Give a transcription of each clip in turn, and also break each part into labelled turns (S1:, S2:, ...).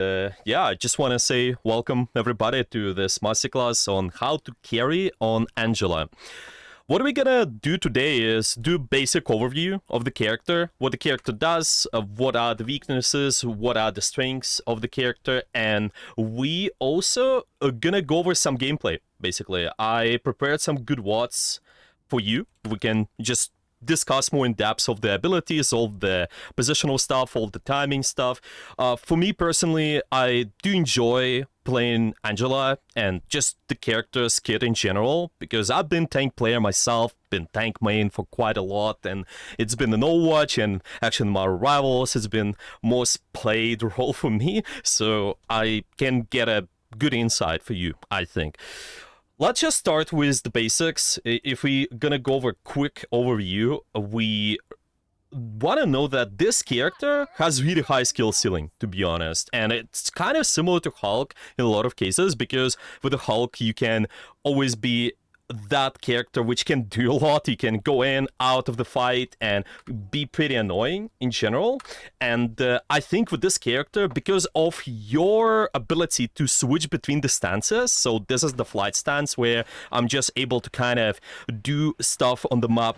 S1: Yeah, I just want to say welcome everybody to this masterclass on how to carry on Angela. What we're gonna do today is do basic overview of the character, what the character does, what are the weaknesses, what are the strengths of the character, and we also are gonna go over some gameplay. Basically, I prepared some good watts for you. We can just discuss more in depth of the abilities, all the positional stuff, all the timing stuff. For me personally, I do enjoy playing Angela and just the character's kit in general, because I've been tank player myself, been tank main for quite a lot, and it's been an Overwatch and actually in my rivals it's been most played role for me, so I can get a good insight for you, I think. Let's just start with the basics. If we're gonna go over a quick overview, we want to know that this character has really high skill ceiling, to be honest. And it's kind of similar to Hulk in a lot of cases, because with the Hulk, you can always be that character which can do a lot. You can go in, out of the fight, and be pretty annoying in general. And I think with this character, because of your ability to switch between the stances, so this is the flight stance where I'm just able to kind of do stuff on the map.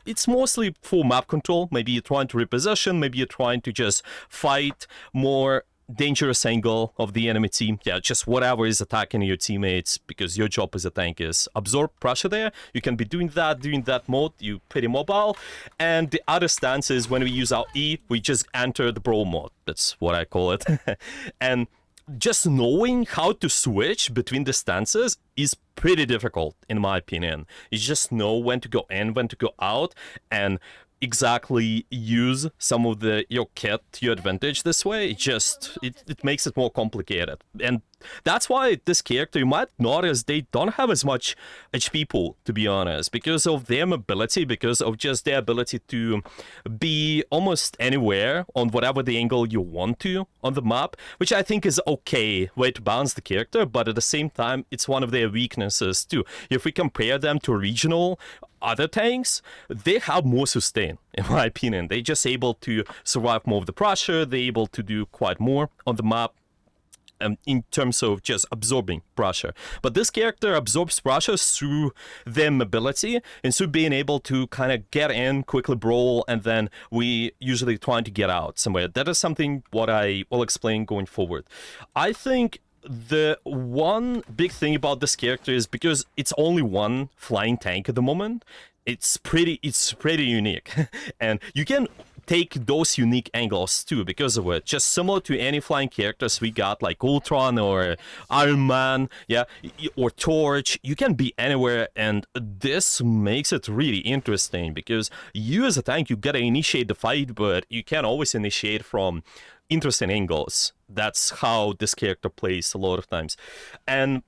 S1: It's mostly for map control. Maybe you're trying to reposition, maybe you're trying to just fight more dangerous angle of the enemy team. Yeah, just whatever is attacking your teammates, because your job as a tank is absorb pressure there. You can be doing that mode. You pretty mobile. And the other stance is when we use our E, we just enter the brawl mode. That's what I call it. And just knowing how to switch between the stances is pretty difficult, in my opinion. You just know when to go in, when to go out, and exactly use some of your kit to your advantage this way. It makes it more complicated. And that's why this character, you might notice, they don't have as much HP pool, to be honest, because of their mobility, because of just their ability to be almost anywhere on whatever the angle you want to on the map, which I think is okay way to balance the character, but at the same time, it's one of their weaknesses too. If we compare them to regional other tanks, they have more sustain, in my opinion. They're just able to survive more of the pressure, they're able to do quite more on the map, in terms of just absorbing pressure. But this character absorbs pressure through their mobility and through being able to kind of get in, quickly brawl, and then we usually trying to get out somewhere. That is something what I will explain going forward. I think the one big thing about this character is because it's only one flying tank at the moment, it's pretty unique. And you can take those unique angles too because of it. Just similar to any flying characters we got, like Ultron or Iron Man, yeah, or Torch. You can be anywhere, and this makes it really interesting because you as a tank, you gotta initiate the fight, but you can always initiate from interesting angles. That's how this character plays a lot of times. And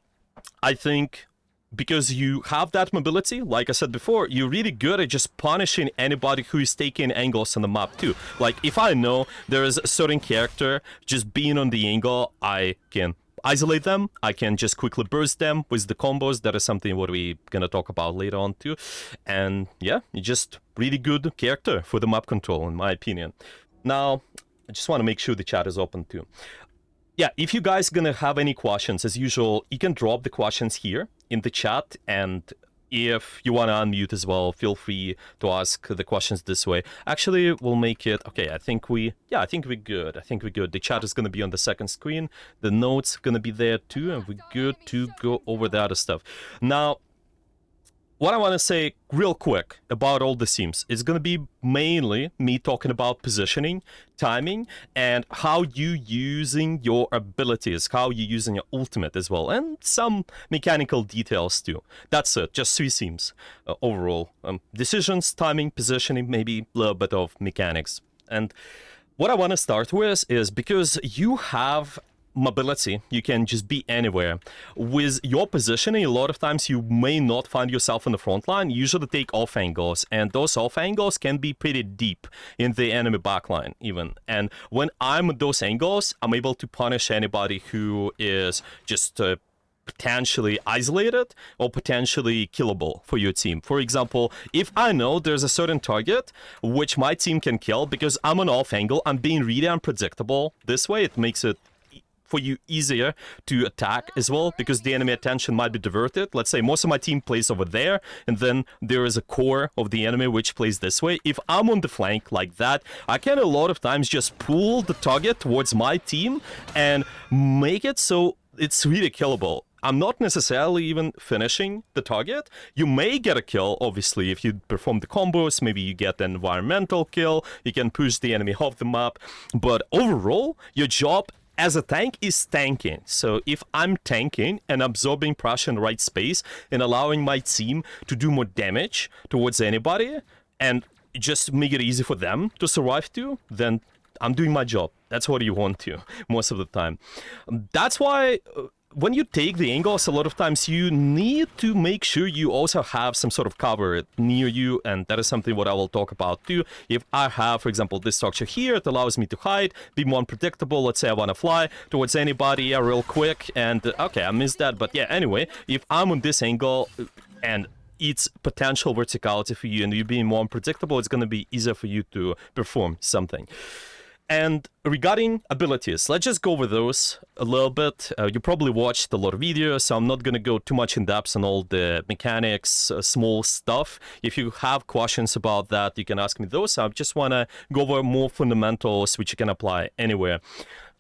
S1: I think because you have that mobility, like I said before, you're really good at just punishing anybody who is taking angles on the map too. Like, if I know there is a certain character just being on the angle, I can isolate them, I can just quickly burst them with the combos. That is something what we're gonna talk about later on too. And yeah, you're just really good character for the map control, in my opinion. Now, I just want to make sure the chat is open too. Yeah, if you guys gonna have any questions, as usual, you can drop the questions here in the chat, and if you want to unmute as well, feel free to ask the questions this way. Actually, we'll make it okay. I think we're good. The chat is gonna be on the second screen, the notes gonna be there too, and we're good to go over the other stuff. Now, what I want to say real quick about all the themes is going to be mainly me talking about positioning, timing, and how you using your abilities, how you using your ultimate as well, and some mechanical details too. That's it, just 3 themes overall. Decisions, timing, positioning, maybe a little bit of mechanics. And what I want to start with is because you have mobility, you can just be anywhere. With your positioning, a lot of times you may not find yourself in the front line. You usually take off angles, and those off angles can be pretty deep in the enemy backline even. And when I'm at those angles, I'm able to punish anybody who is just potentially isolated or potentially killable for your team. For example, if I know there's a certain target which my team can kill because I'm on off angle, I'm being really unpredictable this way, it makes it for you easier to attack as well, because the enemy attention might be diverted. Let's say most of my team plays over there, and then there is a core of the enemy which plays this way. If I'm on the flank like that, I can a lot of times just pull the target towards my team and make it so it's really killable. I'm not necessarily even finishing the target. You may get a kill, obviously, if you perform the combos. Maybe you get an environmental kill. You can push the enemy off the map. But overall, your job as a tank is tanking. So if I'm tanking and absorbing pressure in the right space and allowing my team to do more damage towards anybody and just make it easy for them to survive too, then I'm doing my job. That's what you want to most of the time. That's why when you take the angles, a lot of times you need to make sure you also have some sort of cover near you, and that is something what I will talk about too. If I have, for example, this structure here, it allows me to hide, be more unpredictable. Let's say I want to fly towards anybody real quick, and okay, I missed that, but yeah, anyway, if I'm on this angle and it's potential verticality for you and you being more unpredictable, it's going to be easier for you to perform something. And regarding abilities, let's just go over those a little bit. You probably watched a lot of videos, so I'm not going to go too much in depth on all the mechanics, small stuff. If you have questions about that, you can ask me those. I just want to go over more fundamentals which you can apply anywhere.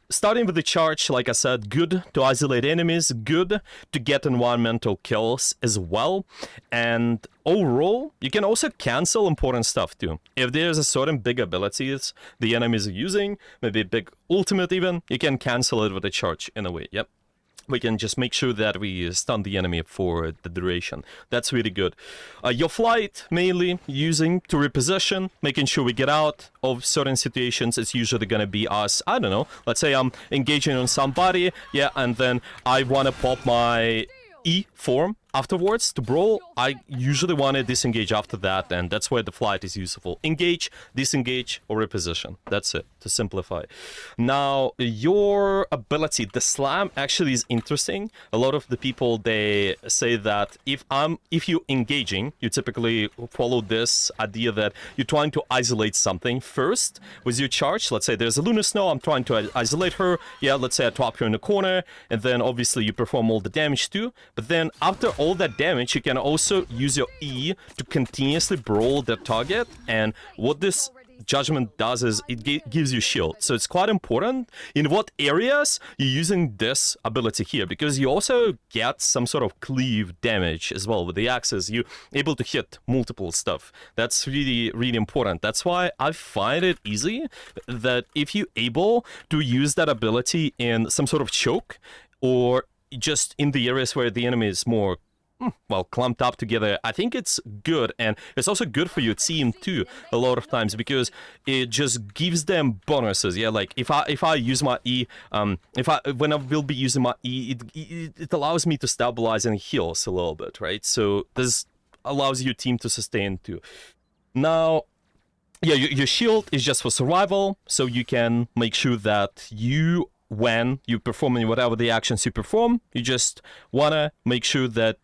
S1: Starting with the charge, like I said, good to isolate enemies, good to get environmental kills as well. And overall, you can also cancel important stuff too. If there's a certain big abilities the enemies are using, maybe a big ultimate even, you can cancel it with a charge in a way. Yep. We can just make sure that we stun the enemy for the duration. That's really good. Your flight, mainly using to reposition, making sure we get out of certain situations. It's usually going to be us, I don't know, let's say I'm engaging on somebody, yeah, and then I want to pop my E form afterwards to brawl. I usually want to disengage after that, and that's where the flight is useful. Engage, disengage, or reposition. That's it, to simplify. Now, your ability, the slam, actually is interesting. A lot of the people, they say that if you're engaging, you typically follow this idea that you're trying to isolate something first with your charge. Let's say there's a Lunar Snow, I'm trying to isolate her. Yeah, let's say I trap her in the corner, and then obviously you perform all the damage too. But then after all that damage, you can also use your E to continuously brawl the target, and what this judgment does is it gives you shield. So it's quite important in what areas you're using this ability here, because you also get some sort of cleave damage as well with the axes. You're able to hit multiple stuff. That's really, really important. That's why I find it easy that if you're able to use that ability in some sort of choke, or just in the areas where the enemy is more well, clumped up together, I think it's good. And it's also good for your team too, a lot of times, because it just gives them bonuses. Yeah, like if I use my E, when I will be using my E, it allows me to stabilize and heals a little bit, right? So this allows your team to sustain too. Now, yeah, your shield is just for survival, so you can make sure that when you performing whatever the actions you perform, you just wanna make sure that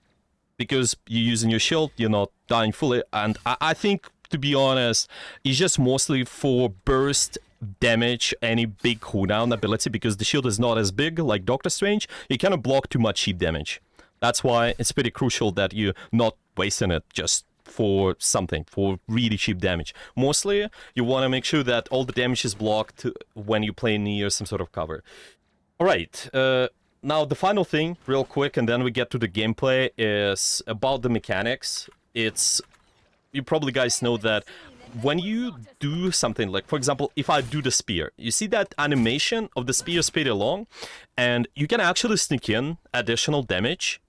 S1: because you're using your shield, you're not dying fully. And I think, to be honest, it's just mostly for burst damage, any big cooldown ability, because the shield is not as big like Doctor Strange. You cannot block too much cheap damage. That's why it's pretty crucial that you're not wasting it just for something, for really cheap damage. Mostly, you want to make sure that all the damage is blocked when you play near some sort of cover. Alright, now the final thing, real quick, and then we get to the gameplay, is about the mechanics. You probably guys know that when you do something like, for example, if I do the spear, you see that animation of the spear is pretty long, and you can actually sneak in additional damage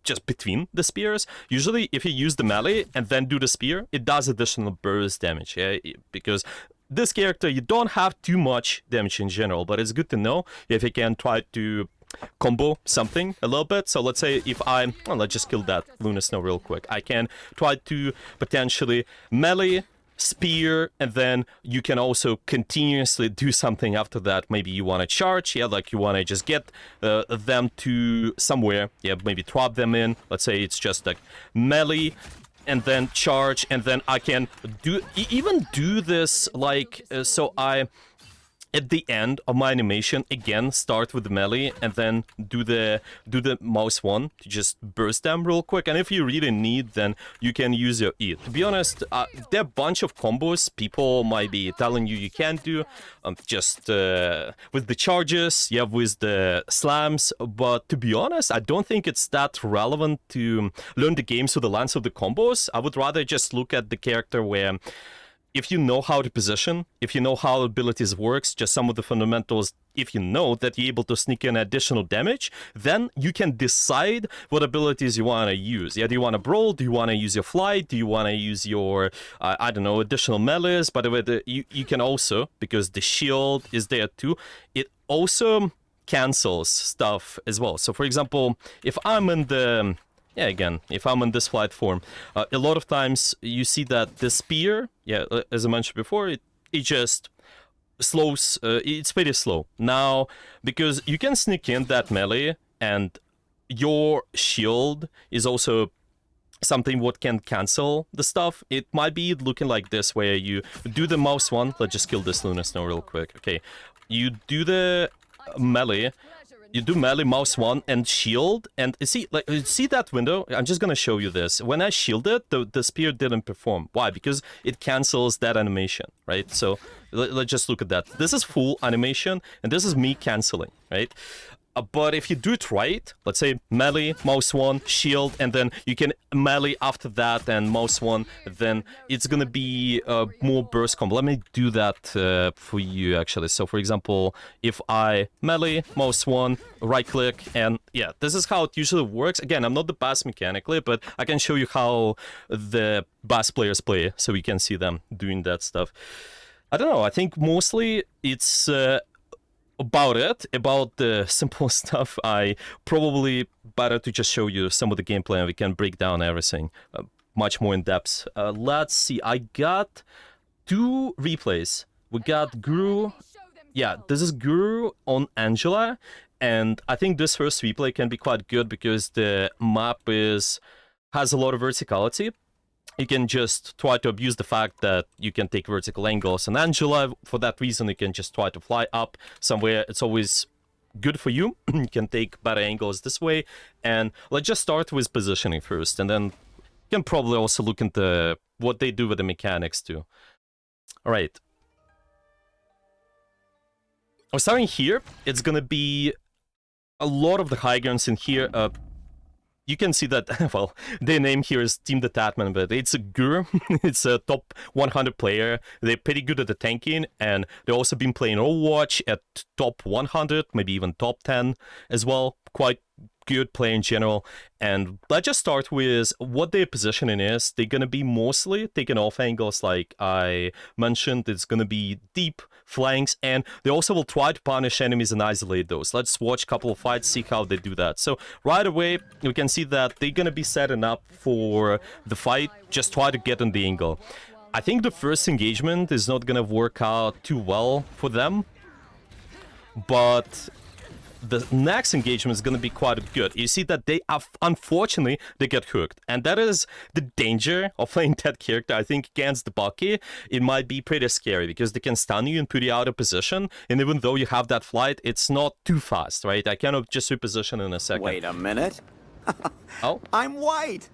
S1: just between the spears. Usually, if you use the melee and then do the spear, it does additional burst damage, yeah? Because this character, you don't have too much damage in general, but it's good to know if you can try to combo something a little bit. So let's say if let's just kill that Lunar Snow real quick. I can try to potentially melee, spear, and then you can also continuously do something after that. Maybe you want to charge, yeah, like you want to just get them to somewhere, yeah, maybe trap them in. Let's say it's just like melee, and then charge, and then I can even do this like, so at the end of my animation, again, start with the melee and then do the mouse one to just burst them real quick. And if you really need, then you can use your E. To be honest, there are a bunch of combos people might be telling you can't do, just with the charges, yeah, with the slams. But to be honest, I don't think it's that relevant to learn the game through the lens of the combos. I would rather just look at the character where, if you know how to position, if you know how abilities works, just some of the fundamentals, if you know that you're able to sneak in additional damage, then you can decide what abilities you want to use. Yeah, do you want to brawl? Do you want to use your flight? Do you want to use your, I don't know, additional melees? By the way, you can also, because the shield is there too, it also cancels stuff as well. So for example, if I'm in the... Yeah, again, if I'm in this flight form, a lot of times you see that the spear, yeah, as I mentioned before, it just slows, it's very slow. Now, because you can sneak in that melee, and your shield is also something what can cancel the stuff. It might be looking like this, where you do the mouse one. Let's just kill this Luna Snow real quick. Okay, you do the melee. You do melee, mouse one, and shield, and see that window? I'm just gonna show you this. When I shielded, the spear didn't perform. Why? Because it cancels that animation, right? So let's just look at that. This is full animation, and this is me canceling, right? But if you do it right, let's say melee, mouse one, shield, and then you can melee after that and mouse one, then it's gonna be more burst combo. Let me do that for you, actually. So for example, if I melee, mouse one, right click, and yeah, this is how it usually works. Again, I'm not the best mechanically, but I can show you how the best players play, so you can see them doing that stuff. I don't know, I think mostly it's... about the simple stuff, I probably better to just show you some of the gameplay and we can break down everything much more in depth. Let's see, I got 2 replays. We got Guru, yeah, this is Guru on Angela, and I think this first replay can be quite good because the map has a lot of verticality. You can just try to abuse the fact that you can take vertical angles. And Angela, for that reason, you can just try to fly up somewhere. It's always good for you. You can take better angles this way. And let's just start with positioning first. And then you can probably also look into what they do with the mechanics too. All right. I'm starting here. It's going to be a lot of the high grounds in here. You can see that, well, their name here is Team Detatman, but it's a Guru. It's a top 100 player. They're pretty good at the tanking, and they've also been playing Overwatch at top 100, maybe even top 10 as well. Quite good player in general. And let's just start with what their positioning is. They're going to be mostly taking off angles like I mentioned. It's going to be deep flanks, and they also will try to punish enemies and isolate those. Let's watch a couple of fights, see how they do that. So right away, we can see that they're going to be setting up for the fight. Just try to get in the angle. I think the first engagement is not going to work out too well for them, but the next engagement is going to be quite good. You see that they have, unfortunately, they get hooked. And that is the danger of playing that character. I think against the Bucky, it might be pretty scary because they can stun you and put you out of position. And even though you have that flight, it's not too fast, right? I cannot just reposition in a second.
S2: Wait a minute.
S1: Oh?
S2: I'm white.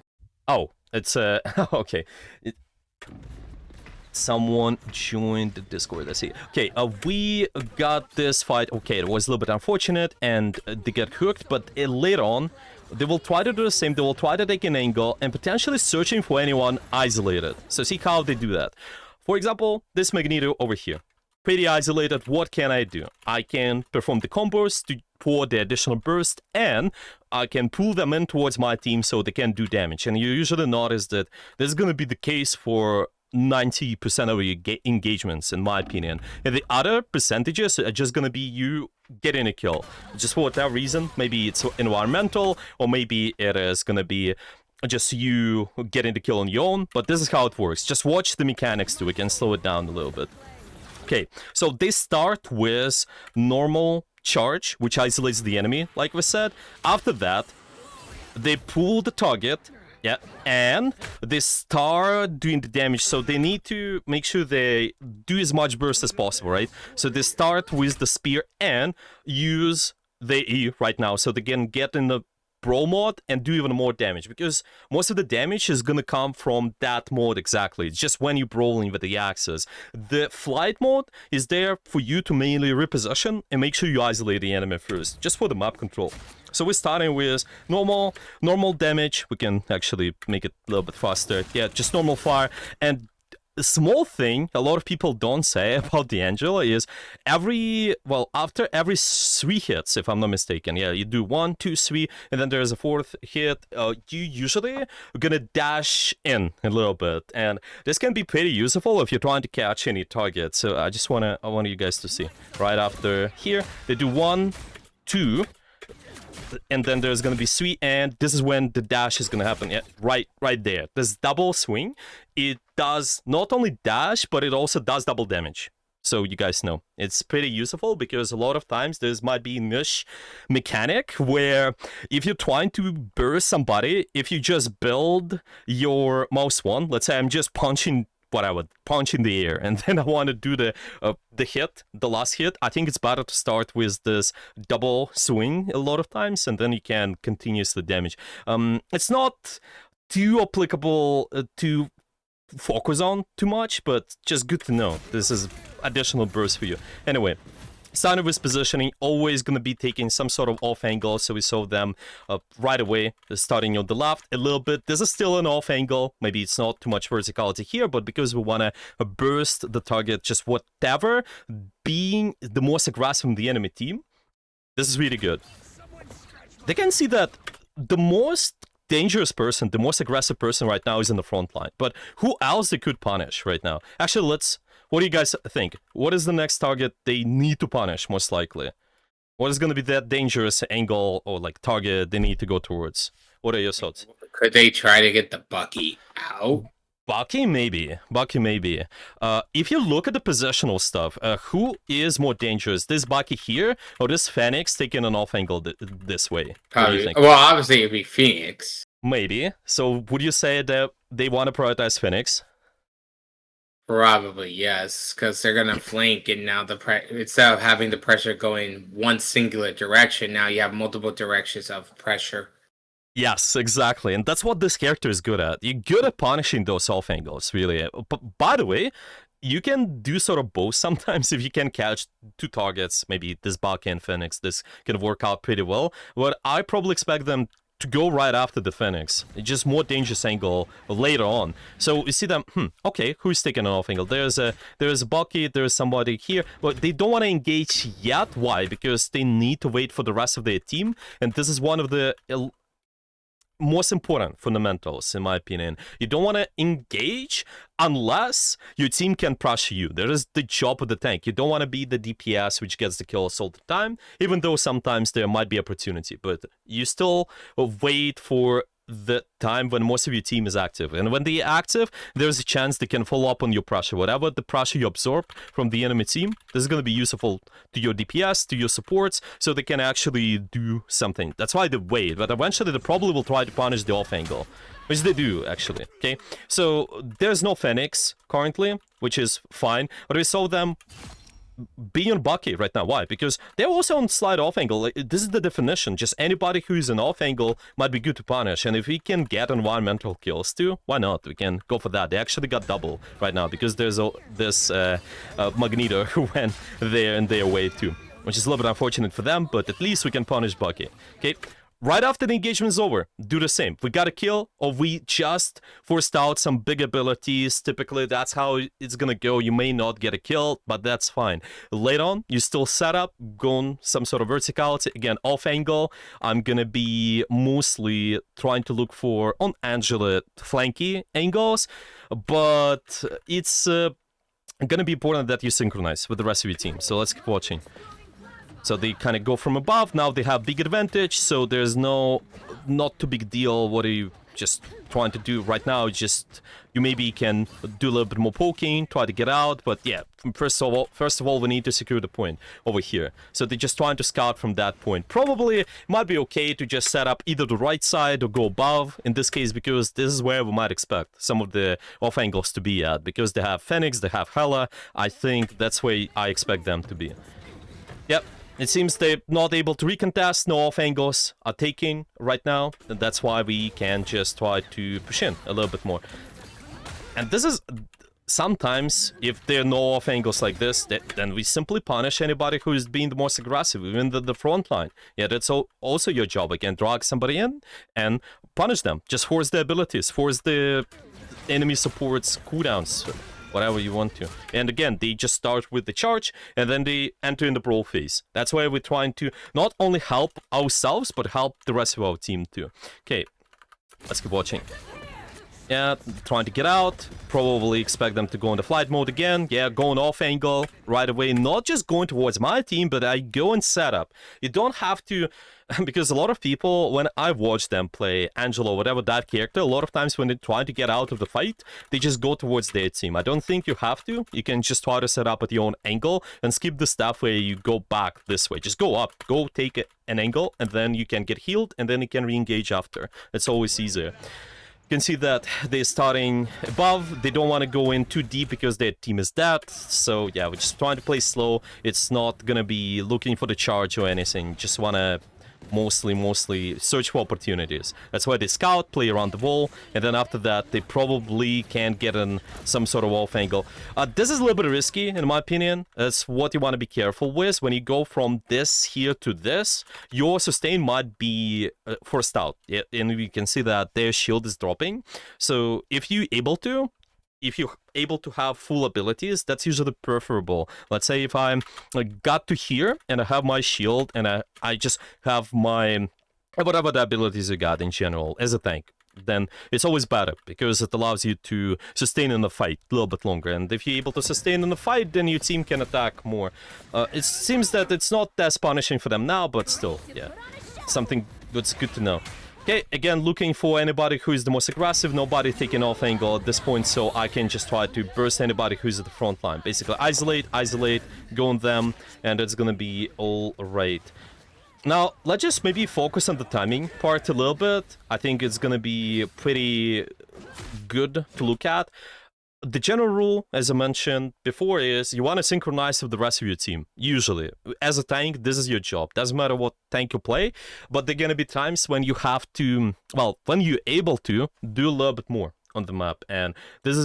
S1: Oh, it's, okay. Someone joined the Discord. Let's see. Okay, we got this fight. Okay, it was a little bit unfortunate, and they get hooked, but later on, they will try to do the same. They will try to take an angle and potentially searching for anyone isolated. So see how they do that. For example, this Magneto over here. Pretty isolated. What can I do? I can perform the combos for the additional burst, and I can pull them in towards my team so they can do damage. And you usually notice that this is going to be the case for 90% of your engagements, in my opinion. And the other percentages are just gonna be you getting a kill. Just for whatever reason. Maybe it's environmental, or maybe it is gonna be just you getting the kill on your own. But this is how it works. Just watch the mechanics too. We can slow it down a little bit. Okay, so they start with normal charge, which isolates the enemy, like we said. After that, they pull the target, Yeah, and they start doing the damage, so they need to make sure they do as much burst as possible, right? So they start with the spear and use the E right now, so they can get in the brawl mode and do even more damage, because most of the damage is gonna come from that mode exactly. It's just when you're brawling with the axes. The flight mode is there for you to mainly reposition and make sure you isolate the enemy first, just for the map control. So we're starting with normal damage. We can actually make it a little bit faster. Yeah, just normal fire. And a small thing a lot of people don't say about the Angela is after every 3 hits, if I'm not mistaken, yeah, you do 1, 2, 3, and then there's a 4th hit, you usually are gonna dash in a little bit, and this can be pretty useful if you're trying to catch any target. So I want you guys to see right after here, they do 1, 2, and then there's gonna be 3, and this is when the dash is gonna happen. Yeah, right there. This double swing, it does not only dash, but it also does double damage. So you guys know it's pretty useful, because a lot of times there might be a niche mechanic where if you're trying to burst somebody, if you just build your mouse one, let's say I'm just punching punch in the air, and then I want to do the hit, the last hit, I think it's better to start with this double swing a lot of times, and then you can continuously damage. It's not too applicable to focus on too much, but just good to know. This is additional burst for you. Anyway, starting with positioning, always going to be taking some sort of off angle, so we saw them right away, starting on the left a little bit. This is still an off angle, maybe it's not too much verticality here, but because we want to burst the target, just whatever, being the most aggressive in the enemy team, this is really good. They can see that the most dangerous person, the most aggressive person right now is in the front line, but who else they could punish right now? Actually, what do you guys think? What is the next target they need to punish, most likely? What is going to be that dangerous angle or like target they need to go towards? What are your thoughts?
S2: Could they try to get the Bucky out?
S1: Bucky, maybe. If you look at the positional stuff, who is more dangerous? This Bucky here or this Phoenix taking an off angle this way? What do you think?
S2: Well, obviously it'd be Phoenix.
S1: Maybe. So would you say that they want to prioritize Phoenix?
S2: Probably, yes, because they're gonna flank, and now instead of having the pressure going one singular direction, now you have multiple directions of pressure.
S1: Yes, exactly, and that's what this character is good at. You're good at punishing those off angles, really. But by the way, you can do sort of both sometimes if you can catch 2 targets. Maybe this Bucky and Phoenix, this can work out pretty well. But I probably expect them to go right after the Phoenix. It's just more dangerous angle later on. So you see them, okay, who's taking an off angle? There's a Bucky, there's somebody here, but they don't want to engage yet. Why? Because they need to wait for the rest of their team, and this is one of the most important fundamentals, in my opinion. You don't want to engage unless your team can pressure you. There is the job of the tank. You don't want to be the DPS which gets the kills all the time, even though sometimes there might be opportunity, but you still wait for the time when most of your team is active. And when they're active, there's a chance they can follow up on your pressure. Whatever the pressure you absorb from the enemy team, this is going to be useful to your DPS, to your supports, so they can actually do something. That's why they wait, but eventually they probably will try to punish the off angle, which they do, actually. Okay, so there's no Phoenix currently, which is fine, but we saw them be on Bucky right now. Why? Because they're also on slide off angle. This is the definition. Just anybody who's an off angle might be good to punish. And if we can get environmental kills too, why not? We can go for that. They actually got double right now because there's this Magneto who went there and their way too, which is a little bit unfortunate for them, but at least we can punish Bucky. Okay. Right after the engagement is over, do the same. We got a kill, or we just forced out some big abilities. Typically, that's how it's gonna go. You may not get a kill, but that's fine. Later on, you still set up, go on some sort of verticality. Again, off angle. I'm gonna be mostly trying to look for, on Angela, flanky angles, but it's gonna be important that you synchronize with the rest of your team. So let's keep watching. So they kind of go from above. Now they have big advantage, so there's not too big deal what are you just trying to do right now. Just you maybe can do a little bit more poking, try to get out, but yeah, first of all, we need to secure the point over here. So they're just trying to scout from that point. Probably it might be okay to just set up either the right side or go above in this case, because this is where we might expect some of the off angles to be at, because they have Phoenix, they have Hela. I think that's where I expect them to be. Yep. It seems they're not able to recontest, no off angles are taking right now, and that's why we can just try to push in a little bit more. And this is sometimes, if there are no off angles like this, then we simply punish anybody who is being the most aggressive, even the front line. Yeah, that's also your job. Again, drag somebody in and punish them. Just force the abilities, force the enemy support's cooldowns, whatever you want to. And again, they just start with the charge, and then they enter in the brawl phase. That's why we're trying to not only help ourselves, but help the rest of our team too. Okay, let's keep watching. Yeah, trying to get out. Probably expect them to go into flight mode again. Yeah, going off angle right away. Not just going towards my team, but I go and set up. You don't have to, because a lot of people, when I've watched them play Angela, whatever that character, a lot of times when they try to get out of the fight, they just go towards their team. I don't think you have to. You can just try to set up at your own angle and skip the stuff where you go back this way. Just go up, go take an angle, and then you can get healed, and then you can re-engage after. It's always easier. You can see that they're starting above. They don't want to go in too deep because their team is dead. So yeah, we're just trying to play slow. It's not gonna be looking for the charge or anything. Just wanna mostly search for opportunities. That's why they scout, play around the wall, and then after that they probably can get in some sort of off angle. This is a little bit risky in my opinion. That's what you want to be careful with. When you go from this here to this, your sustain might be forced out, and you can see that their shield is dropping. So if you're able to have full abilities, that's usually preferable. Let's say if I'm got to here and I have my shield and I just have my whatever the abilities you got in general as a tank, then it's always better because it allows you to sustain in the fight a little bit longer. And if you're able to sustain in the fight, then your team can attack more. It seems that it's not as punishing for them now, but still, yeah, something that's good to know. Okay, again, looking for anybody who is the most aggressive, nobody taking off angle at this point, so I can just try to burst anybody who's at the front line. Basically, isolate, go on them, and it's gonna be all right. Now, let's just maybe focus on the timing part a little bit. I think it's gonna be pretty good to look at. The general rule, as I mentioned before, is you want to synchronize with the rest of your team. Usually, as a tank, this is your job. Doesn't matter what tank you play, but there are gonna be times when you have to, well, when you're able to do a little bit more on the map. And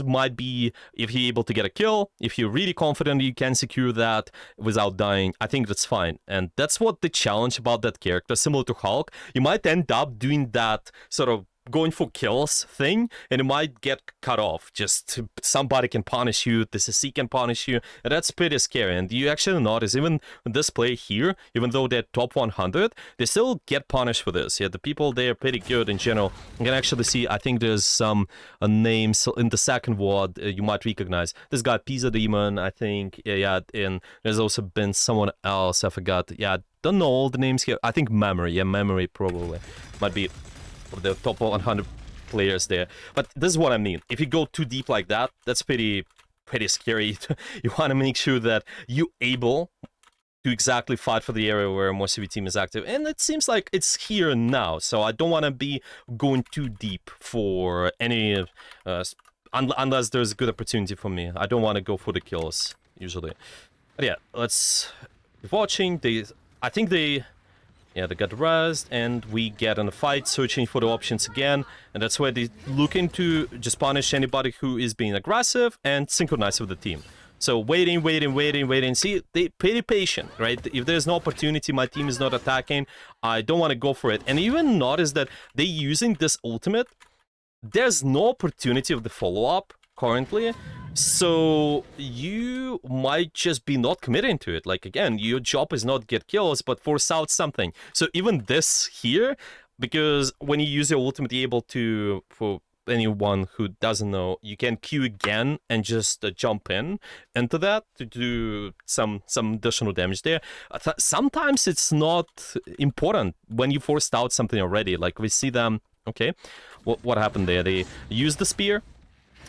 S1: might be if you're able to get a kill, if you're really confident you can secure that without dying. I think that's fine. And that's what the challenge about that character, similar to Hulk, you might end up doing that sort of going for kills thing, and it might get cut off. Just somebody can punish you, the CC can punish you, and that's pretty scary. And you actually notice, even this play here, even though they're top 100, they still get punished for this. Yeah, the people, they're pretty good in general. You can actually see, I think there's some names in the second ward you might recognize. This guy, Pizza Demon, I think, yeah, and there's also been someone else, I forgot. Yeah, I don't know all the names here. I think Memory, yeah, Memory probably might be of the top 100 players there. But this is what I mean. If you go too deep like that, that's pretty scary. You want to make sure that you're able to exactly fight for the area where most of your team is active. And it seems like it's here and now. So I don't want to be going too deep for any... unless there's a good opportunity for me. I don't want to go for the kills, usually. But yeah, let's... watching. I think they... Yeah, they got rezzed, and we get in a fight, searching for the options again, and that's where they looking to just punish anybody who is being aggressive and synchronize with the team. So waiting. See, they pretty patient, right? If there's no opportunity, my team is not attacking, I don't want to go for it. And even notice that they're using this ultimate. There's no opportunity of the follow-up currently. So you might just be not committing to it. Like, again, your job is not get kills, but force out something. So even this here, because when you use your ultimate, you're able to, for anyone who doesn't know, you can Q again and just jump into that to do some additional damage there. Sometimes it's not important when you forced out something already. Like we see them. Okay, what happened there? They used the spear,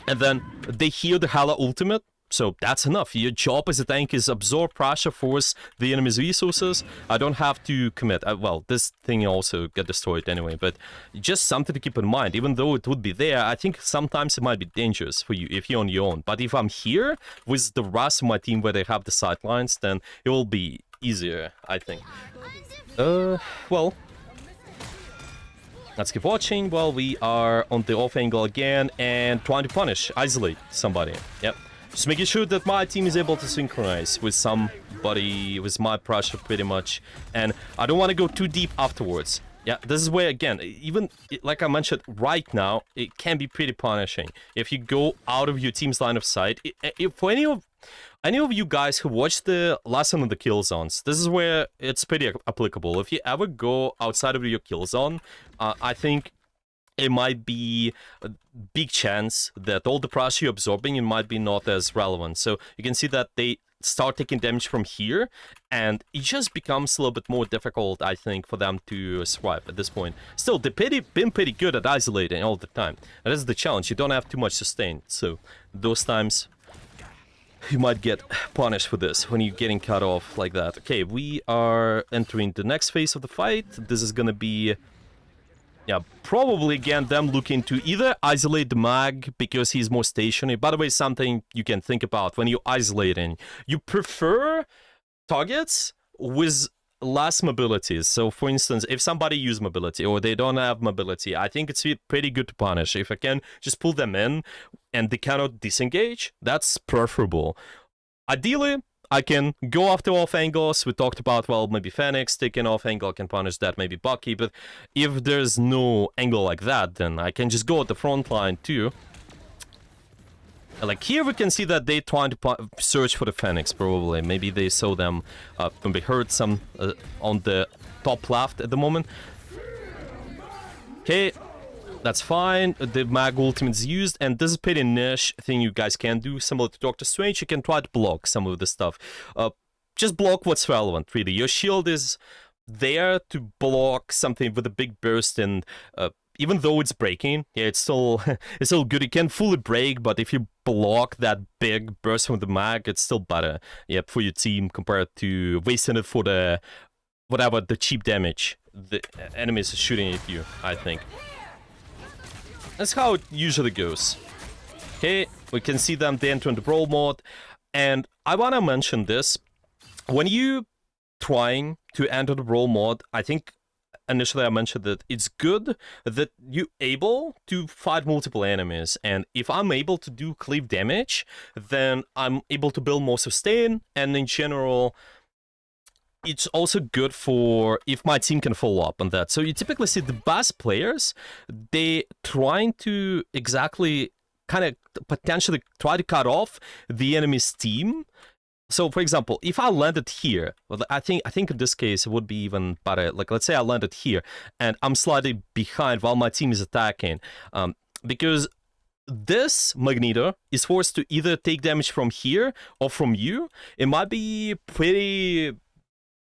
S1: and then they hear the Hala ultimate. So that's enough. Your job as a tank is absorb pressure, force the enemy's resources. I don't have to commit. Well, this thing also get destroyed anyway, but just something to keep in mind. Even though it would be there, I think sometimes it might be dangerous for you if you're on your own. But if I'm here with the rest of my team where they have the sidelines, then it will be easier, I think. Well, let's keep watching while we are on the off angle again and trying to punish, isolate somebody. Yep. Just making sure that my team is able to synchronize with somebody, with my pressure pretty much. And I don't want to go too deep afterwards. Yeah, this is where, again, even like I mentioned right now, it can be pretty punishing. If you go out of your team's line of sight, for any of you guys who watched the lesson on the kill zones, this is where it's pretty applicable. If you ever go outside of your kill zone, I think it might be a big chance that all the pressure you're absorbing, it might be not as relevant. So you can see that they start taking damage from here, and it just becomes a little bit more difficult, I think, for them to survive at this point. Still, they've been pretty good at isolating all the time. And that's the challenge. You don't have too much sustain. So those times, you might get punished for this when you're getting cut off like that. Okay, we are entering the next phase of the fight. This is gonna be... yeah, probably again them looking to either isolate the mag because he's more stationary. By the way, something you can think about when you're isolating. You prefer targets with less mobilities. So for instance, if somebody uses mobility or they don't have mobility, I think it's pretty good to punish. If I can just pull them in and they cannot disengage, that's preferable. Ideally, I can go after off angles. We talked about, well, maybe Phoenix taking off angle can punish that, maybe Bucky, but if there's no angle like that, then I can just go at the front line too. Like here we can see that they trying to search for the Phoenix, probably. Maybe they saw them when they heard some on the top left at the moment. Okay. That's fine, the mag ultimate is used, and this is a pretty niche thing you guys can do, similar to Doctor Strange. You can try to block some of the stuff. Just block what's relevant, really. Your shield is there to block something with a big burst, and even though it's breaking, yeah, it's still it's still good. It can fully break, but if you block that big burst from the mag, it's still better, yeah, for your team compared to wasting it for the whatever the cheap damage the enemies are shooting at you, I think. That's how it usually goes. Okay, we can see them, they enter into brawl mode. And I want to mention this. When you trying to enter the brawl mode, I think initially I mentioned that it's good that you're able to fight multiple enemies. And if I'm able to do cleave damage, then I'm able to build more sustain. And in general, it's also good for if my team can follow up on that. So you typically see the best players, they trying to exactly kind of potentially try to cut off the enemy's team. So for example, if I landed here, well, I think in this case it would be even better. Like let's say I landed here and I'm slightly behind while my team is attacking, because this Magneto is forced to either take damage from here or from you. It might be pretty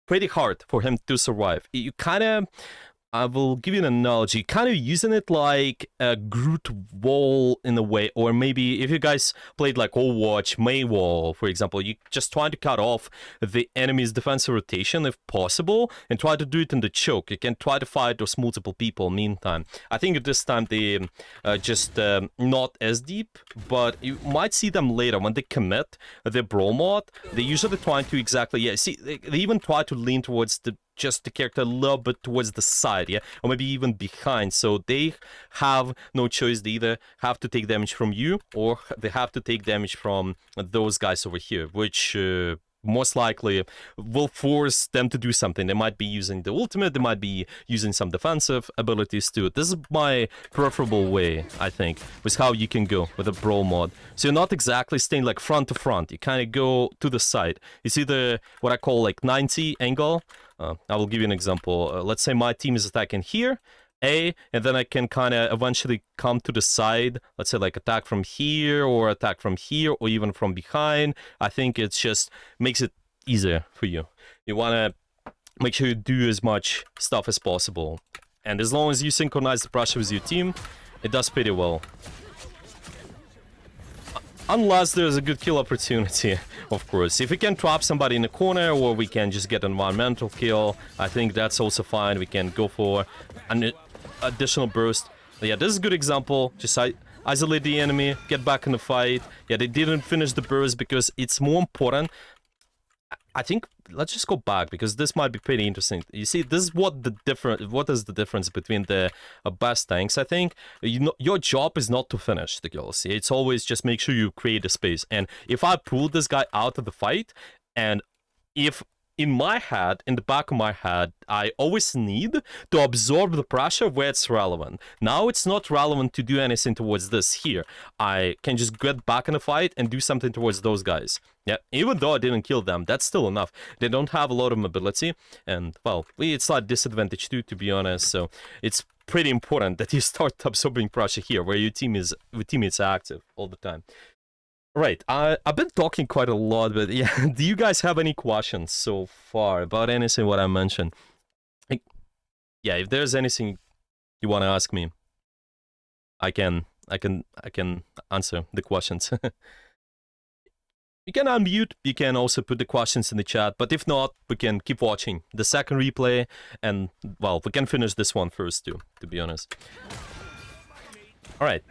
S1: hard for him to survive. You kind of, I will give you an analogy, kind of using it like a Groot wall in a way, or maybe if you guys played like Overwatch, May wall, for example, you just trying to cut off the enemy's defensive rotation if possible, and try to do it in the choke. You can try to fight those multiple people meantime. I think at this time they just not as deep, but you might see them later when they commit their brawl mod. They usually try to exactly, yeah, see, they even try to lean towards just the character a little bit towards the side, yeah, or maybe even behind. So they have no choice. They either have to take damage from you, or they have to take damage from those guys over here, which most likely will force them to do something. They might be using the ultimate, they might be using some defensive abilities too. This is my preferable way, I think, with how you can go with a brawl mod. So you're not exactly staying like front to front, you kind of go to the side. You see the what I call like 90 angle. I will give you an example. Let's say my team is attacking here, A, and then I can kind of eventually come to the side. Let's say like attack from here, or attack from here, or even from behind. I think it's just makes it easier for you. You want to make sure you do as much stuff as possible. And as long as you synchronize the pressure with your team, It does pretty well. Unless there's a good kill opportunity, of course. If we can trap somebody in the corner, or we can just get an environmental kill, I think that's also fine. We can go for an additional burst. But yeah, this is a good example. Just isolate the enemy, get back in the fight. Yeah, they didn't finish the burst because it's more important. I think let's just go back because this might be pretty interesting. You see, this is what is the difference between the best tanks. I think your job is not to finish the kills. It's always just make sure you create a space. And if I pull this guy out of the fight, and if in my head, in the back of my head, I always need to absorb the pressure where it's relevant. Now it's not relevant to do anything towards this here. I can just get back in the fight and do something towards those guys. Yeah, even though I didn't kill them, that's still enough. They don't have a lot of mobility, and, well, it's like disadvantage too, to be honest, so it's pretty important that you start absorbing pressure here, where your teammates are active all the time. Right, I've been talking quite a lot, but yeah, do you guys have any questions so far about anything what I mentioned? Yeah, if there's anything you want to ask me, I can answer the questions. You can unmute, you can also put the questions in the chat, but if not, we can keep watching the second replay, and, well, we can finish this one first too, to be honest. Alright.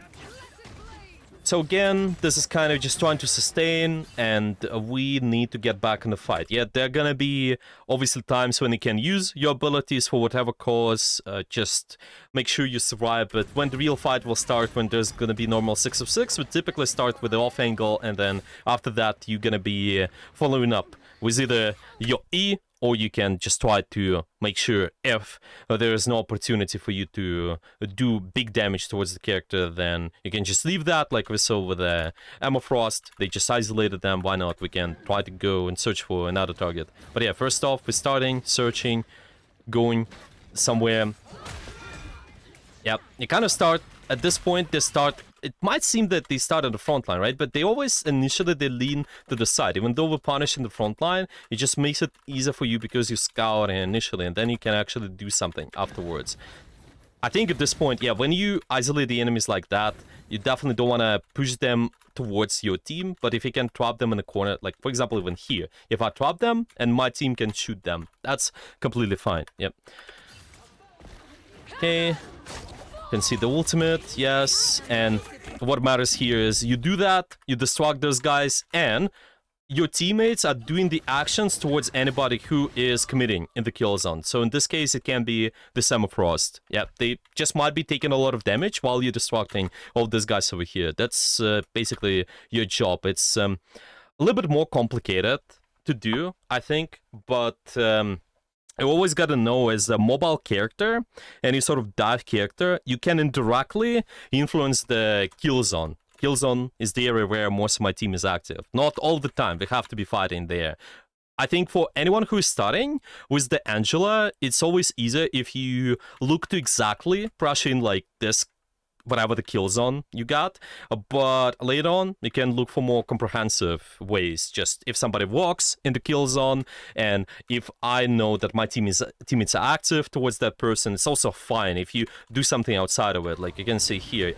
S1: So again, this is kind of just trying to sustain, and we need to get back in the fight. Yeah, there are gonna be obviously times when you can use your abilities for whatever cause, just make sure you survive, but when the real fight will start, when there's gonna be normal 6 of 6, we typically start with the off angle, and then after that you're gonna be following up with either your E, or you can just try to make sure if there is no opportunity for you to do big damage towards the character, then you can just leave that, like we saw with the Emma Frost. They just isolated them, why not? We can try to go and search for another target. But yeah, first off, we're starting, searching, going somewhere. Yep, you kind of start, at this point, it might seem that they start at the front line, right? But they always, initially, they lean to the side. Even though we're punishing the front line, it just makes it easier for you because you scout initially, and then you can actually do something afterwards. I think at this point, yeah, when you isolate the enemies like that, you definitely don't want to push them towards your team, but if you can trap them in the corner, like, for example, even here, if I trap them and my team can shoot them, that's completely fine. Yep. Okay. You can see the ultimate, yes, and what matters here is you do that, you distract those guys, and your teammates are doing the actions towards anybody who is committing in the kill zone. So in this case, it can be the Semifrost. Yeah, they just might be taking a lot of damage while you're distracting all these guys over here. That's basically your job. It's a little bit more complicated to do, I think, but you always gotta know, as a mobile character, any sort of dive character, you can indirectly influence the kill zone. Kill zone is the area where most of my team is active. Not all the time, they have to be fighting there. I think for anyone who is starting with the Angela, it's always easier if you look to exactly pressure in like this, whatever the kill zone you got, but later on you can look for more comprehensive ways. Just if somebody walks in the kill zone, and if I know that my teammates are active towards that person, it's also fine if you do something outside of it. Like you can see here,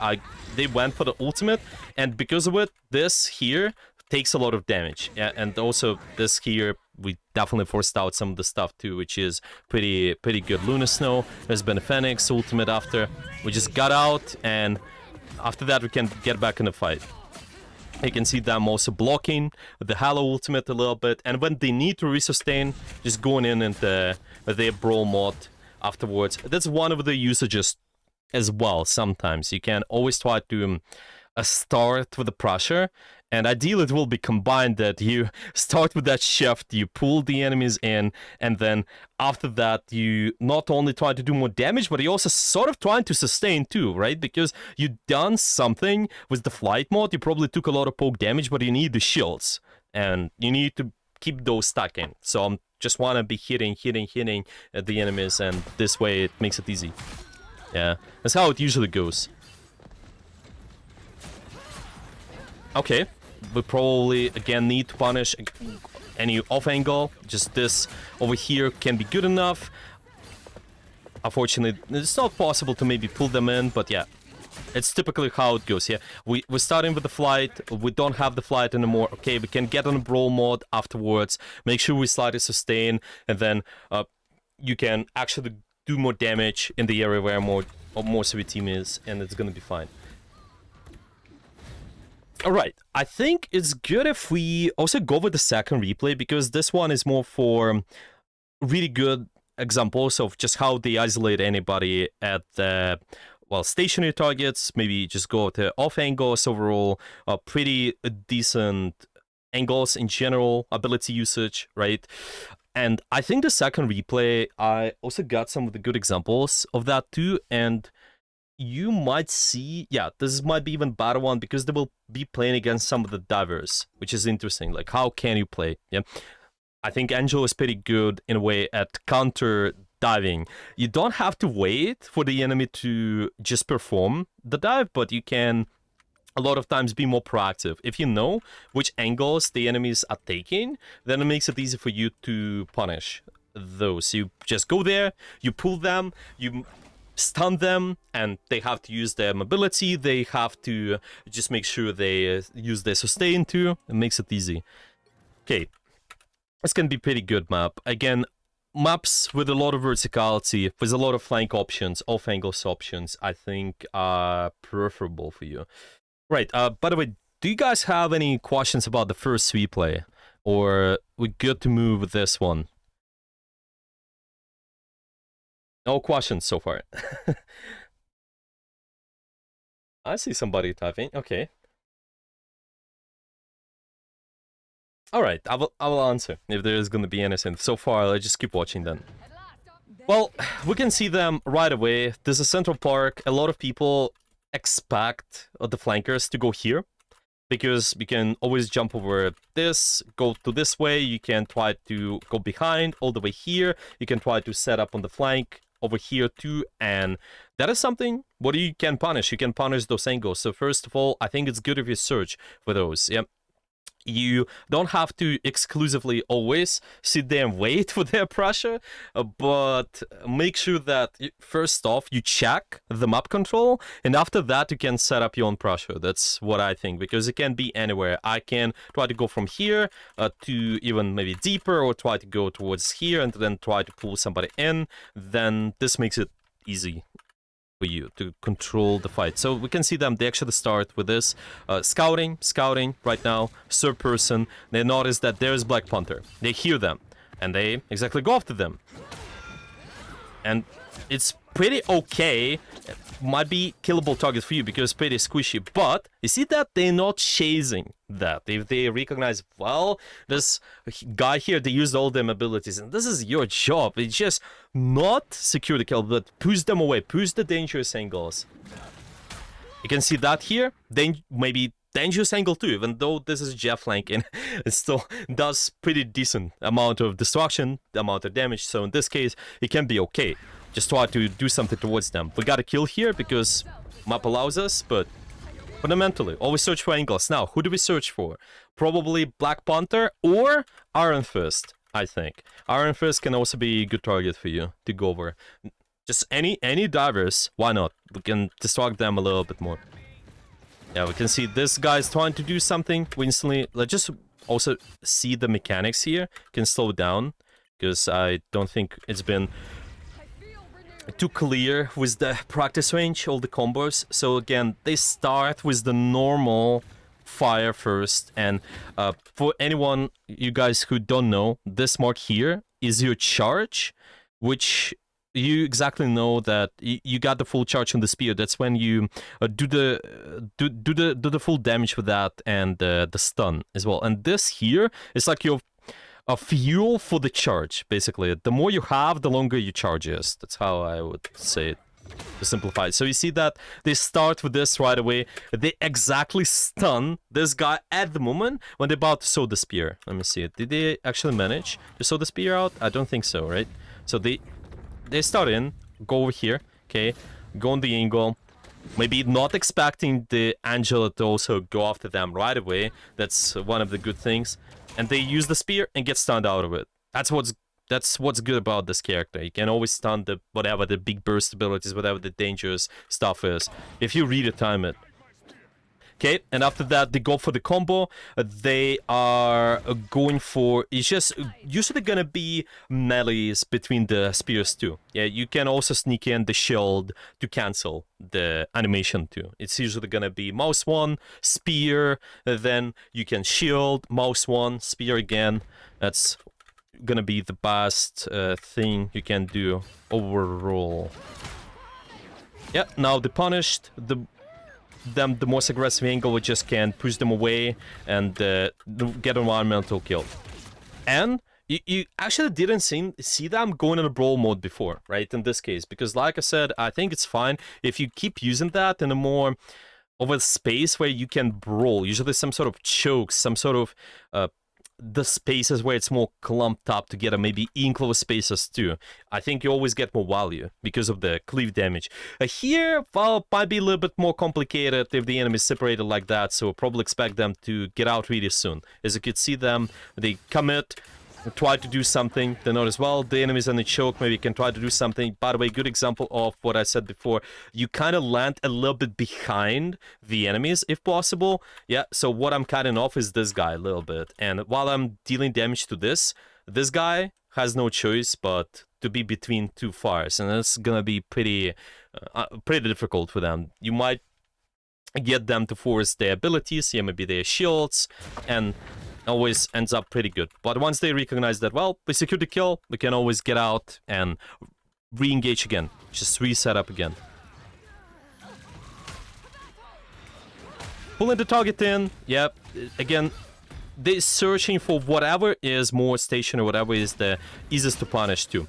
S1: they went for the ultimate, and because of it, this here takes a lot of damage. Yeah, and also this here, we definitely forced out some of the stuff too, which is pretty good. Luna Snow, there's been a Phoenix ultimate after. We just got out, and after that we can get back in the fight. You can see them also blocking the Halo ultimate a little bit, and when they need to resustain, just going in and their brawl mod afterwards. That's one of the usages as well. Sometimes you can always try to start with the pressure, and ideally it will be combined, that you start with that shift, you pull the enemies in, and then after that you not only try to do more damage, but you also sort of trying to sustain too, right? Because you done something with the flight mode, you probably took a lot of poke damage, but you need the shields, and you need to keep those stacking. So I'm just want to be hitting at the enemies, and this way it makes it easy. Yeah, that's how it usually goes. Okay, we probably again need to punish any off angle. Just this over here can be good enough. Unfortunately, it's not possible to maybe pull them in, but yeah, It's typically how it goes. Yeah, we're starting with the flight. We don't have the flight anymore. Okay, we can get on a brawl mode afterwards. Make sure we slightly sustain, and then you can actually do more damage in the area where most of your team is, and it's gonna be fine. Alright, I think it's good if we also go with the second replay, because this one is more for really good examples of just how they isolate anybody at the, well, stationary targets. Maybe just go to off angles overall, pretty decent angles in general, ability usage, right? And I think the second replay, I also got some of the good examples of that too, and you might see, yeah, this might be even better one, because they will be playing against some of the divers, which is interesting. Like, how can you play? Yeah, I think Angel is pretty good in a way at counter diving. You don't have to wait for the enemy to just perform the dive, but you can a lot of times be more proactive. If you know which angles the enemies are taking, then it makes it easy for you to punish those. You just go there, you pull them, you stun them, and they have to use their mobility. They have to just make sure they use their sustain too. It makes it easy. Okay, this can be pretty good map. Again, maps with a lot of verticality, with a lot of flank options, off angles options, I think are preferable for you. Right, by the way, do you guys have any questions about the first replay? Or we good to move with this one? No questions so far. I see somebody typing. Okay. All right, I will answer if there is going to be anything. So far, let's just keep watching then. Well, we can see them right away. There's a central park. A lot of people expect the flankers to go here, because you can always jump over this, go to this way. You can try to go behind all the way here. You can try to set up on the flank over here too, and that is something what you can punish. You can punish those angles. So first of all, I think it's good if you search for those. Yeah, you don't have to exclusively always sit there and wait for their pressure, but make sure that first off you check the map control, and after that you can set up your own pressure. That's what I think, because it can be anywhere. I can try to go from here to even maybe deeper, or try to go towards here and then try to pull somebody in. Then this makes it easy for you to control the fight. So we can see them, they actually start with this scouting right now, third person. They notice that there is Black Panther, they hear them, and they exactly go after them, and it's pretty okay. Might be killable target for you because it's pretty squishy, but you see that they're not chasing that. If they recognize, well, this guy here, they used all them abilities, and this is your job. It's just not secure the kill, but push them away, push the dangerous angles. You can see that here, then maybe dangerous angle too, even though this is Jeff flanking, it still does pretty decent amount of destruction, amount of damage, so in this case, it can be okay. Just try to do something towards them. We got a kill here because map allows us, but fundamentally, always search for angles. Now, who do we search for? Probably Black Panther or Iron Fist, I think. Iron Fist can also be a good target for you to go over. Just any divers, why not? We can distract them a little bit more. Yeah, we can see this guy's trying to do something. We instantly, let's just also see the mechanics here. Can slow down, because I don't think it's been too clear with the practice range, all the combos. So again, they start with the normal fire first, and for anyone, you guys who don't know, this mark here is your charge, which you exactly know that you got the full charge on the spear. That's when you do the full damage with that, and the stun as well. And this here is like your a fuel for the charge, basically. The more you have, the longer your charge is. That's how I would say it, to simplify it. So you see that they start with this right away. They exactly stun this guy at the moment when they're about to sow the spear. Let me see it. Did they actually manage to sow the spear out? I don't think so, right? So they start in, go over here, okay, go on the angle. Maybe not expecting the Angela to also go after them right away. That's one of the good things. And they use the spear and get stunned out of it. That's what's That's what's good about this character. You can always stun the whatever the big burst abilities, whatever the dangerous stuff is, if you read it, time it. Okay, and after that they go for the combo. They are going for, it's just usually gonna be melees between the spears too. Yeah, you can also sneak in the shield to cancel the animation too. It's usually gonna be mouse 1, spear, then you can shield, mouse 1, spear again. That's gonna be the best thing you can do overall. Yeah, now the punished, the most aggressive angle, we just can push them away and get environmental kill. And you actually didn't see them going in a brawl mode before, right, in this case, because like I said, I think it's fine if you keep using that in a more of a space where you can brawl, usually some sort of chokes, some sort of the spaces where it's more clumped up together, maybe enclosed spaces too. I think you always get more value because of the cleave damage. Here, well, might be a little bit more complicated if the enemy is separated like that, so probably expect them to get out really soon. As you can see them, they commit, try to do something, they notice, well, the enemy's in the choke, maybe you can try to do something. By the way, good example of what I said before, you kind of land a little bit behind the enemies if possible. Yeah, so what I'm cutting off is this guy a little bit, and while I'm dealing damage to this guy has no choice but to be between two fires, and that's gonna be pretty difficult for them. You might get them to force their abilities, yeah, maybe their shields, and always ends up pretty good. But once they recognize that, well, we secured the kill, we can always get out and re-engage again. Just reset up again. Pulling the target in, yep, again, they're searching for whatever is more stationary, whatever is the easiest to punish too.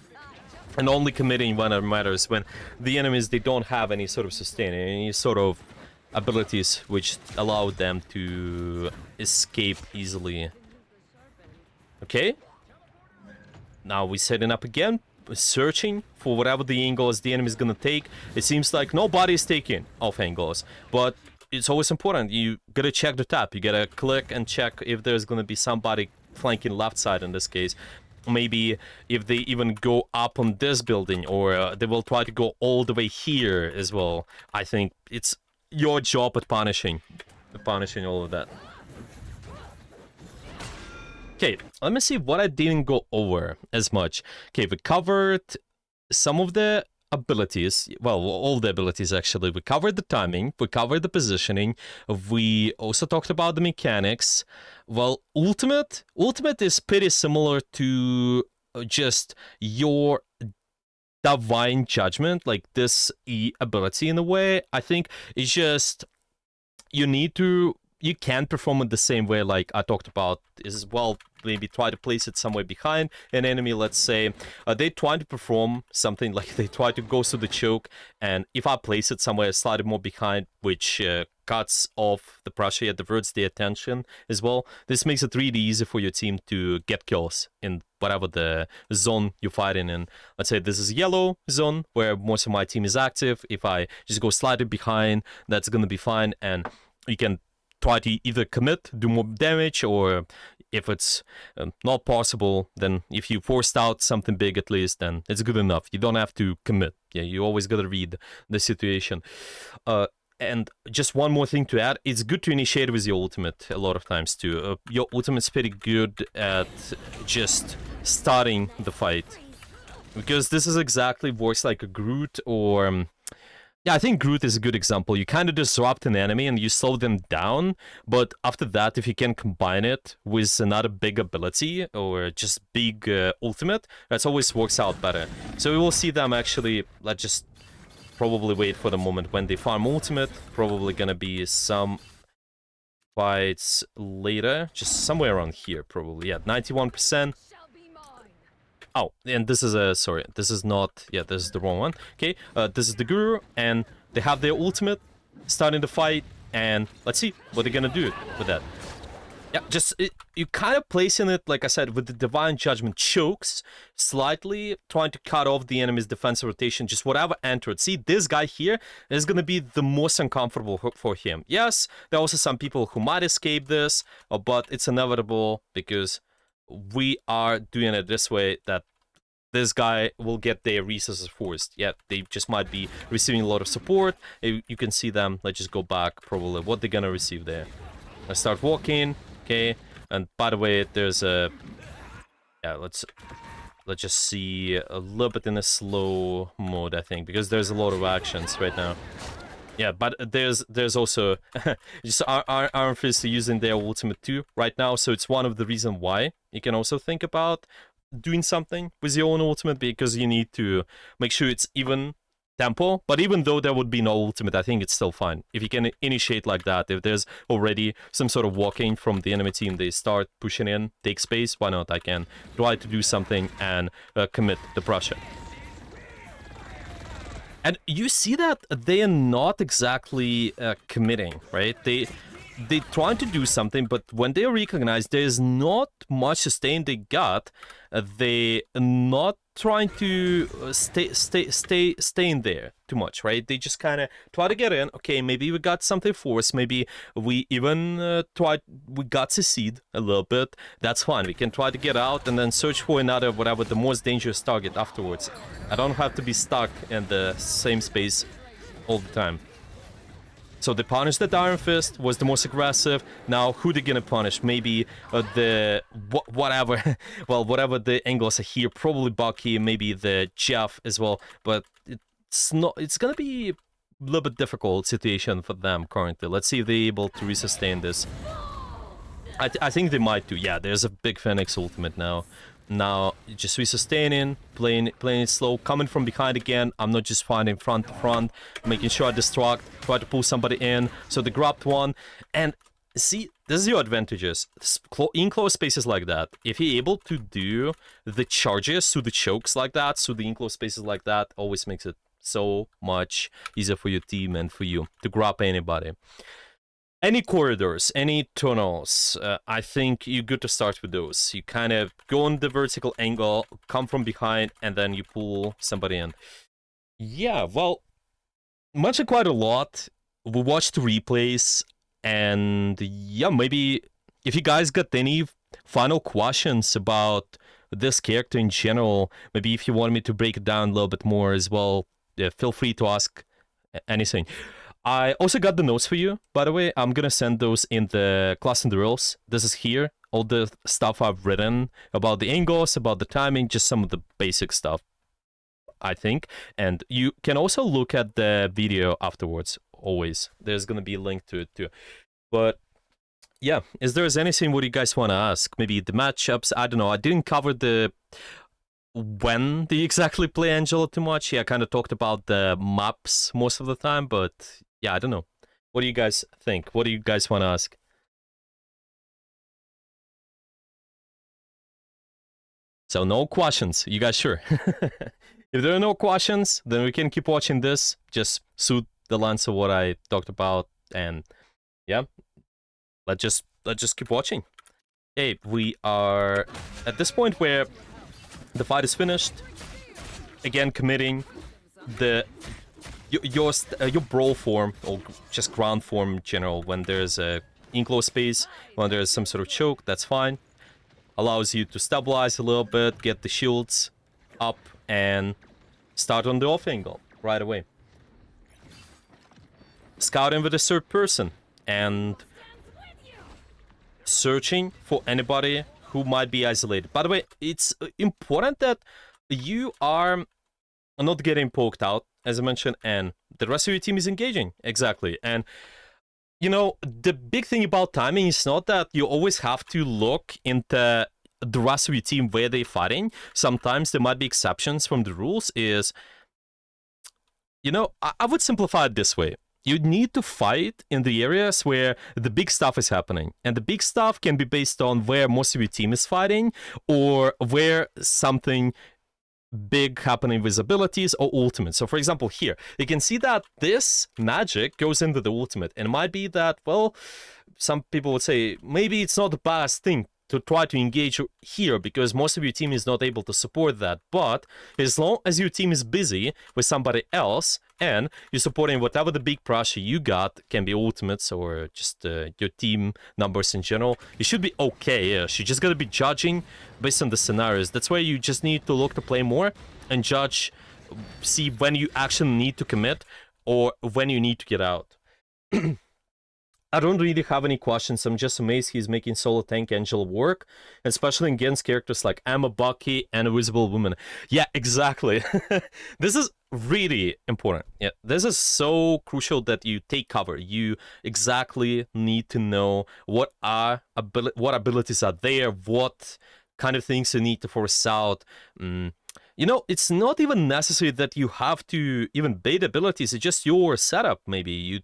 S1: And only committing when it matters, when the enemies, they don't have any sort of sustain, any sort of abilities which allow them to escape easily. Okay, now we're setting up again, searching for whatever the angle is the enemy is gonna take. It seems like nobody is taking off angles, but it's always important, you gotta check the tab, you gotta click and check if there's gonna be somebody flanking left side in this case. Maybe if they even go up on this building, or they will try to go all the way here as well. I think it's your job at punishing all of that. Okay, let me see what I didn't go over as much. Okay, we covered some of the abilities, well, all the abilities actually. We covered the timing, we covered the positioning, we also talked about the mechanics. Well, ultimate is pretty similar to just your divine judgment, like this ability in a way. I think it's just you can perform it the same way like I talked about, is, well, maybe try to place it somewhere behind an enemy. Let's say they try to perform something like they try to go through the choke, and if I place it somewhere slightly more behind, which cuts off the pressure, it diverts the attention as well. This makes it really easy for your team to get kills in whatever the zone you're fighting in. Let's say this is yellow zone where most of my team is active. If I just go slightly behind, that's gonna be fine, and you can try to either commit, do more damage, or if it's not possible, then if you forced out something big at least, then it's good enough. You don't have to commit. Yeah, you always gotta read the situation. And just one more thing to add, it's good to initiate with your ultimate a lot of times too. Your ultimate's pretty good at just starting the fight, because this is exactly works like a Groot, or yeah, I think Groot is a good example. You kind of disrupt an enemy and you slow them down, but after that, if you can combine it with another big ability or just big ultimate, that always works out better. So we will see them actually, let's just probably wait for the moment when they farm ultimate. Probably gonna be some fights later, just somewhere around here probably. Yeah, 91%. Oh, and this is a, sorry, this is not, yeah, this is the wrong one. Okay, this is the Guru, and they have their ultimate, starting the fight, and let's see what they're gonna do with that. Yeah, just, you kind of placing it, like I said, with the Divine Judgment chokes, slightly trying to cut off the enemy's defensive rotation, just whatever entered. See, this guy here is gonna be the most uncomfortable for him. Yes, there are also some people who might escape this, but it's inevitable, because we are doing it this way, that this guy will get their resources first. Yeah, they just might be receiving a lot of support. You can see them. Let's just go back, probably, what they're gonna receive there. I start walking, okay, and by the way, there's a... Yeah, let's just see a little bit in a slow mode, I think, because there's a lot of actions right now. Yeah, but there's also just Iron Fist using their ultimate too right now, so it's one of the reasons why you can also think about doing something with your own ultimate, because you need to make sure it's even tempo. But even though there would be no ultimate, I think it's still fine if you can initiate like that. If there's already some sort of walking from the enemy team, they start pushing in, take space, why not? I can try to do something and commit the pressure. And you see that they are not exactly committing, right? They trying to do something, but when they recognize there's not much sustain they got, they not trying to stay in there too much, right? They just kind of try to get in. Okay, maybe we got something for us. Maybe we even we got succeed a little bit. That's fine. We can try to get out and then search for another, whatever, the most dangerous target afterwards. I don't have to be stuck in the same space all the time. So they punished the Iron Fist, was the most aggressive. Now, who they gonna punish? Maybe whatever, well, whatever the angles are here. Probably Bucky, maybe the Jeff as well. But it's not. It's gonna be a little bit difficult situation for them currently. Let's see if they're able to resustain this. I think they might do. Yeah, there's a big Phoenix ultimate now. Now, just resustaining, playing it slow, coming from behind again. I'm not just fighting front to front, making sure I distract, try to pull somebody in. So they grabbed one. And see, this is your advantages. In close spaces like that, if you're able to do the charges through the chokes like that, through the enclosed spaces like that, always makes it so much easier for your team and for you to grab anybody. Any corridors, any tunnels, I think you're good to start with those. You kind of go on the vertical angle, come from behind, and then you pull somebody in. Yeah, well, mentioned quite a lot. We watched the replays, and yeah, maybe if you guys got any final questions about this character in general, maybe if you want me to break it down a little bit more as well, feel free to ask anything. I also got the notes for you, by the way. I'm gonna send those in the class and drills. This is here, all the stuff I've written about the angles, about the timing, just some of the basic stuff, I think. And you can also look at the video afterwards, always. There's gonna be a link to it too. But yeah, is there anything what you guys want to ask? Maybe the matchups, I don't know. I didn't cover the... when do you exactly play Angela too much? Yeah, I kind of talked about the maps most of the time, but... yeah, I don't know. What do you guys think? What do you guys want to ask? So no questions. You guys sure? If there are no questions, then we can keep watching this. Just suit the lens of what I talked about, and yeah, let's just keep watching. Okay, we are at this point where the fight is finished. Again, committing the your brawl form, or just ground form in general, when there's a enclosed space, when there's some sort of choke, that's fine. Allows you to stabilize a little bit, get the shields up, and start on the off angle right away. Scouting with a third person, and searching for anybody who might be isolated. By the way, it's important that you are not getting poked out, as I mentioned, and the rest of your team is engaging. Exactly. And, you know, the big thing about timing is not that you always have to look into the rest of your team where they're fighting. Sometimes there might be exceptions from the rules. Is, you know, I would simplify it this way. You need to fight in the areas where the big stuff is happening. And the big stuff can be based on where most of your team is fighting, or where something big happening with abilities or ultimate. So for example, here you can see that this magic goes into the ultimate, and it might be that, well, some people would say maybe it's not the best thing to try to engage here because most of your team is not able to support that. But as long as your team is busy with somebody else and you're supporting whatever the big pressure you got, can be ultimates or just your team numbers in general, you should be okay. You just gotta be judging based on the scenarios. That's where you just need to look to play more and judge, see when you actually need to commit or when you need to get out. I don't really have any questions. I'm just amazed he's making solo tank Angela work, especially against characters like Emma, Bucky, and Invisible Woman. Yeah, exactly. This is really important. Yeah, this is so crucial that you take cover. You exactly need to know what abilities are there, what kind of things you need to force out. You know, it's not even necessary that you have to even bait abilities. It's just your setup. Maybe you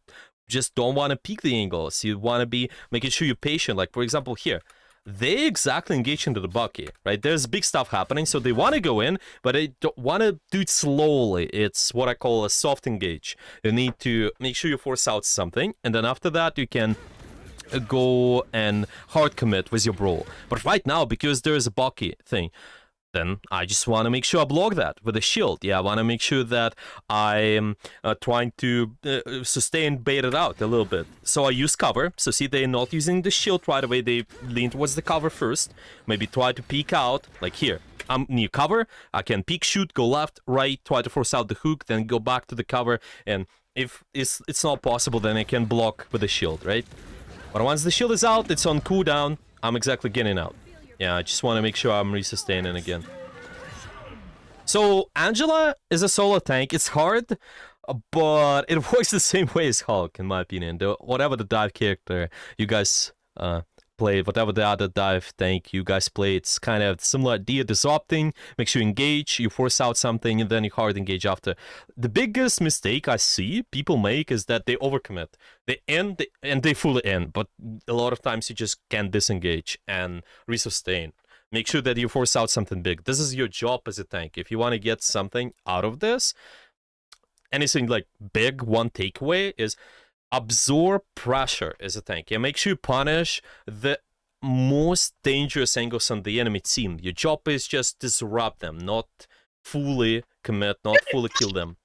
S1: just don't want to peek the angles. You want to be making sure you're patient. Like, for example, here, they exactly engage into the Bucky, right? There's big stuff happening, so they want to go in, but they don't want to do it slowly. It's what I call a soft engage. You need to make sure you force out something, and then after that, you can go and hard commit with your brawl. But right now, because there's a Bucky thing, then I just want to make sure I block that with a shield. Yeah, I want to make sure that I'm trying to sustain, bait it out a little bit. So I use cover. So see, they're not using the shield right away. They lean towards the cover first. Maybe try to peek out, like here. I'm near cover. I can peek, shoot, go left, right, try to force out the hook, then go back to the cover. And if it's not possible, then I can block with the shield, right? But once the shield is out, it's on cooldown. I'm exactly getting out. Yeah, I just want to make sure I'm resustaining again. So, Angela is a solo tank. It's hard, but it works the same way as Hulk, in my opinion. Whatever the dive character you guys play, whatever the other dive tank you guys play, it's kind of similar idea. Disrupting, make sure you engage, you force out something, and then you hard engage after. The biggest mistake I see people make is that they overcommit. They end, and they fully end, but a lot of times you just can't disengage and resustain. Make sure that you force out something big. This is your job as a tank. If you want to get something out of this, anything like big, one takeaway is absorb pressure as a tank. Yeah, make sure you punish the most dangerous angles on the enemy team. Your job is just disrupt them, not fully commit, not fully kill them.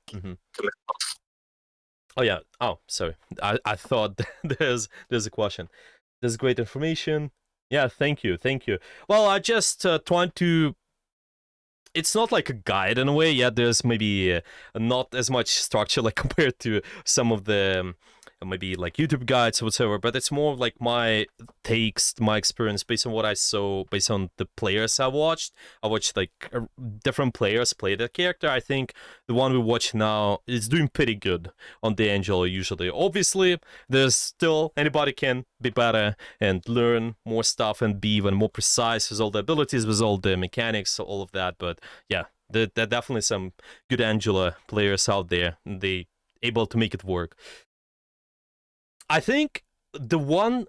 S1: Oh yeah. Oh, sorry. I thought there's a question. There's great information. Yeah, thank you. Well, I just trying to. It's not like a guide in a way. Yeah, there's maybe not as much structure like compared to some of the maybe like YouTube guides or whatever, but it's more like my takes, my experience based on what I saw, based on the players I watched. I watched like different players play that character. I think the one we watch now is doing pretty good on the Angela usually. Obviously, there's still, anybody can be better and learn more stuff and be even more precise with all the abilities, with all the mechanics, all of that. But yeah, there are definitely some good Angela players out there. They able to make it work. I think the one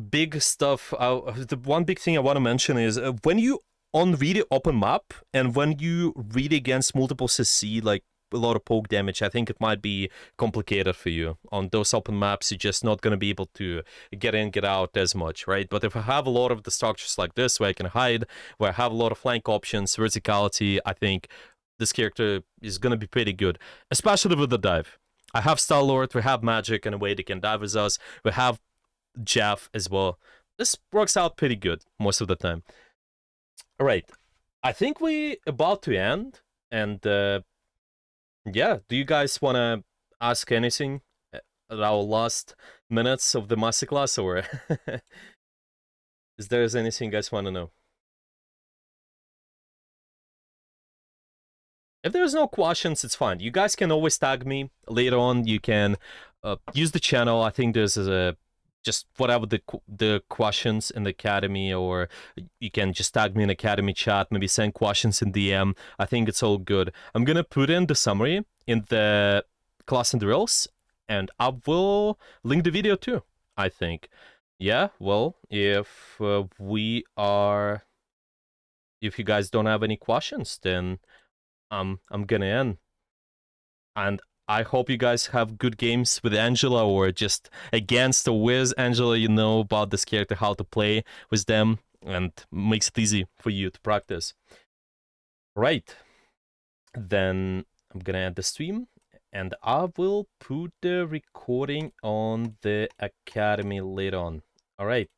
S1: big stuff, the one big thing I want to mention is when you on really open map and when you read against multiple CC, like a lot of poke damage, I think it might be complicated for you. On those open maps, you're just not going to be able to get in, get out as much, right? But if I have a lot of the structures like this, where I can hide, where I have a lot of flank options, verticality, I think this character is going to be pretty good, especially with the dive. I have Star-Lord, we have Magic in a way they can dive with us, we have Jeff as well. This works out pretty good most of the time. Alright, I think we about to end, and yeah, do you guys want to ask anything at our last minutes of the masterclass, or is there anything you guys want to know? If there's no questions, it's fine. You guys can always tag me later on. You can use the channel. I think there's just whatever the questions in the academy, or you can just tag me in academy chat, maybe send questions in DM. I think it's all good. I'm gonna put in the summary in the class and drills, and I will link the video too, I think. Yeah, well, if you guys don't have any questions, then I'm gonna end. And I hope you guys have good games with Angela, or just against or with Angela. You know about this character, how to play with them. and makes it easy for you to practice. Right. Then I'm gonna end the stream, and I will put the recording on the Academy later on. All right.